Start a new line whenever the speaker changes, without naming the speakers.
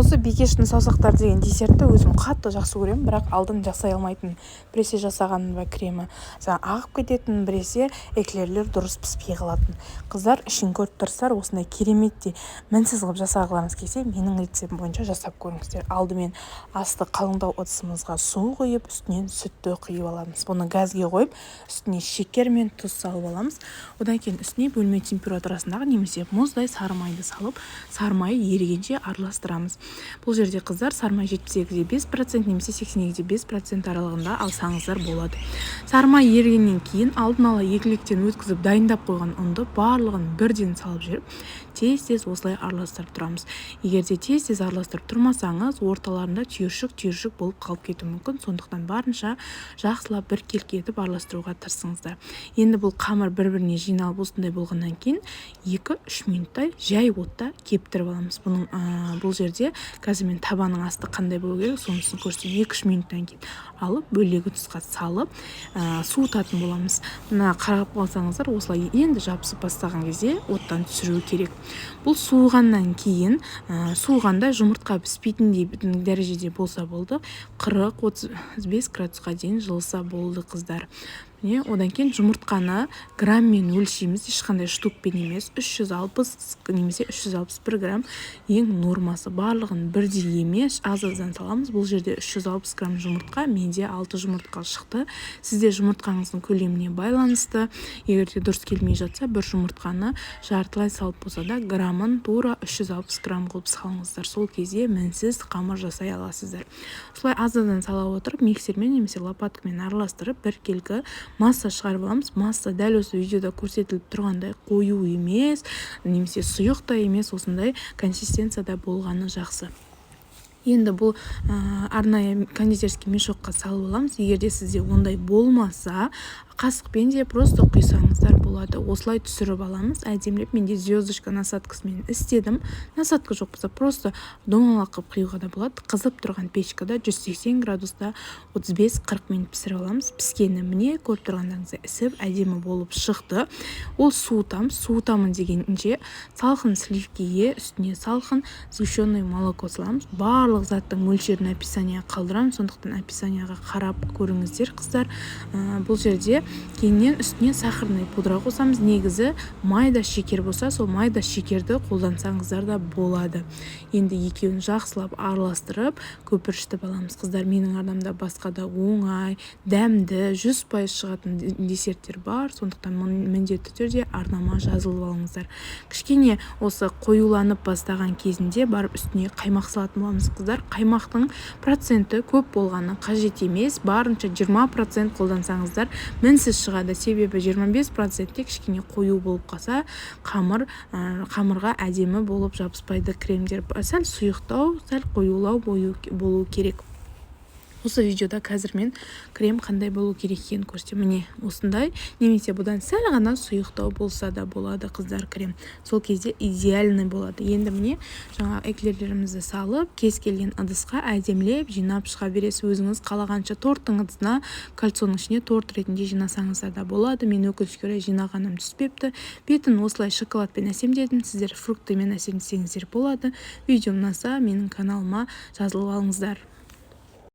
Осы бикештің саусақтары деген десертті өзім қатты жақсы көремін, бірақ алдын жасай алмайтын. Біресе жасағаным ба кремі ағып кететін, біресе эклерлер дұрыс піспей қалатын. Қыздар ішін көріп тұрсыздар, осындай кереметте мінсіз қылып жасағыларыңыз келсе, менің рецептім бойынша жасап көріңіздер. Алдымен асты қалыңдау ыдысымызға су құйып, үстінен сүтті құйып аламыз. Бұны газге қойып, үстіне шекер мен тұз салып аламыз. Одан кейін үстіне бөлме температурасындағы немесе мұздай сары майды салып, сары майы ерігенше араластырамыз. Бұл жерде қыздар сары май 78,5% немесе 82,5% аралығында алсаңыздар болады. Сары май ерігеннен кейін алдын ала екіліктен өткізіп дайындап қойған ұнды барлығын бірден салып жіберіп, тез-тез осылай араластырып тұрамыз. Егер де тез-тез араластырып тұрмасаңыз, орталарында түйіршік болып қалып кетуі мүмкін. Сондықтан барынша жақсылап біркелкі етіп араластыруға тырысыңыздар. Енді бұл қамыр бір-біріне жиналып осындай болғаннан кейін 2-3 минуттай жай отта кептіріп аламыз. Бұл жерде қазір мен табаның асты қандай болу керек, сонысын көрсетейін. 2-3 минуттан кейін алып, бөлегі тұсқа салып, суытатын боламыз. Мына қарап қалсаңыздар, осылай енді жабысып бастаған кезде оттан түсіру керек. Бұл суығаннан кейін, суығанда жұмыртқа піспейтіндей дәрежеде болса болды, 40-35 градусқа дейін жылыса болды қыздар. Одан кейін жұмыртқаны граммен өлшейміз, ешқандай штукпен емес, 360 немесе 361 грамм ең нормасы. Барлығын бірдей емес, аз-аздан саламыз. Бұл жерде 360 грамм жұмыртқа, менде 6 жұмыртқа шықты. Сізде жұмыртқаңыздың көлеміне байланысты. Егер де дұрыс келмей жатса, бір жұмыртқаны жартылай салып болса да, граммын тура 360 грамм қылып салыңыздар. Сол кезде мінсіз қамыр жасай аласыздар. Солай аз-аздан сала отырып, миксермен немесе лопаткамен араластырып, біркелкі масса шығарып аламыз. Масса дәл осы видеода көрсетіліп тұрғандай қою емес, немесе сұйық та емес, осындай консистенцияда болғаны жақсы. Енді бұл арнайы кондитерский мешокқа салып аламыз. Егер де сізде ондай болмаса, қасықпен де просто құйсаңыздар болады. Осылай түсіріп аламыз. Әдемілеп, менде звездочка насадкасымен істедім. Насадка жоқ болса, просто домалақ қылып құюға да болады. Қызып тұрған печкада 180 градуста 35-40 минут пісіріп аламыз. Піскені міне көріп тұрғандарыңызда ісіп әдемі болып шықты. Ол суытамын дегенше салқын сливкеге үстіне салқын сгущенное молоко саламыз. Барлық заттың мөлшерін описание қалдырамын, сондықтан описанияға қарап көріңіздер қыздар. Бұл жерде кейіннен үстіне сахарный пудра қосамыз. Негізі майда шекер болса, сол майда шекерді қолдансаңыздар да болады. Енді екеуін жақсылап араластырып, көпіршітіп аламыз. Қыздар, менің арнамда басқа да оңай, дәмді, 100% шығатын десерттер бар. Сондықтан міндетті түрде арнама жазылып алыңыздар. Кішкене осы қоюланып бастаған кезінде барып үстіне қаймақ салатын боламыз қыздар. Қаймақтың проценті көп болғаны қажет емес. Барынша 20% қолдансаңыздар мінсіз шығады. Себебі 25% кішкене қою болып қалса, қамырға әдемі болып жабыспайды кремдер. Сәл сұйықтау, сәл қоюлау болу керек. Осы видеода қазір мен крем қандай болу керек екенін көрсетемін. Міне осындай, немесе бұдан сәл ғана сұйықтау болса да болады қыздар крем. Сол кезде идеальный болады. Енді міне жаңа эклерлерімізді салып, кез келген ыдысқа әдемілеп жинап шыға бересіз. Өзіңіз қалағанша торттың ыдысына, кольцоның ішіне торт ретінде жинасаңыздар да болады. Мен өкінішке орай жинағаным түспепті. Бетін осылай шоколадпен әсемдедім. Сіздер фруктымен әсемдесеңіздер болады. Видеом ұнаса, менің каналыма жазылып алыңыздар.